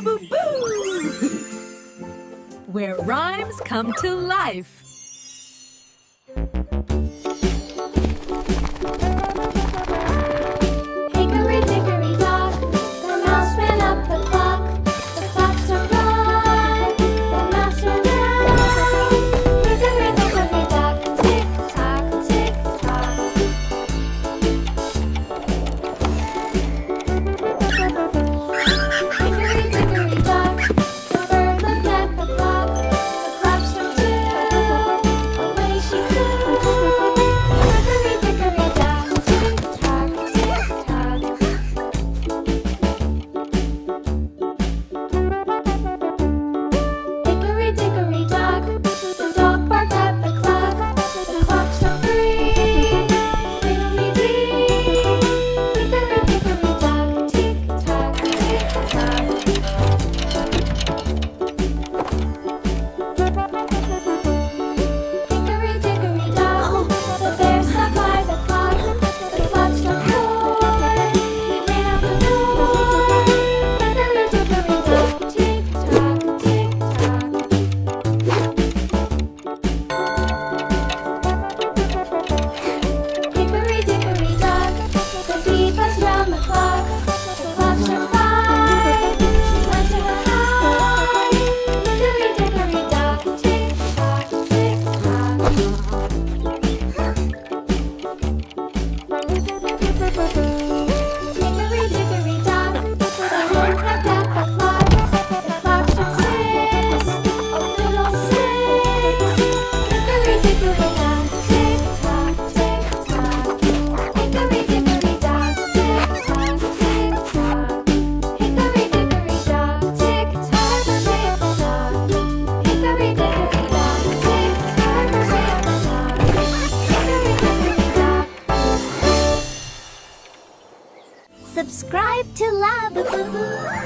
Labooboo, where rhymes come to life. Hickory dickory dock, the mouse ran up the clock. The clock struck one, the mouse ran down. Hickory dickory dock, tick tock, tick tock. Hickory dickory dock, the bird looked at the clock. The clock struck two, away she flew. Hickory dickory dock, tick tock, tick tock. Hickory dickory dock, the dog barked at the clock. The clock struck three, fiddly-dee. Hickory dickory dock, tick tock, tick tock. Hickory dickory dock, the bear sat by the clock. The clock struck four, he ran out the door. Hickory dickory dock, tick tock, tick tock. Hickory dickory dock, the bee buzzed round the clock. The clock struck five, she went to her hive. Hickory dickory dock, tick tock, tick tock. Hickory dickory dock, the hen pecked at the clock. The clock struck six, oh fiddle-six. Hickory dickory dock, tick tock, tick tock. Hickory dickory dock, tick tock, tick tock. Hickory dickory dock, tick tock, tick tock. Hickory dickory dock, tick tock, tick tock. Hickory dickory dock. Subscribe to Labooboo.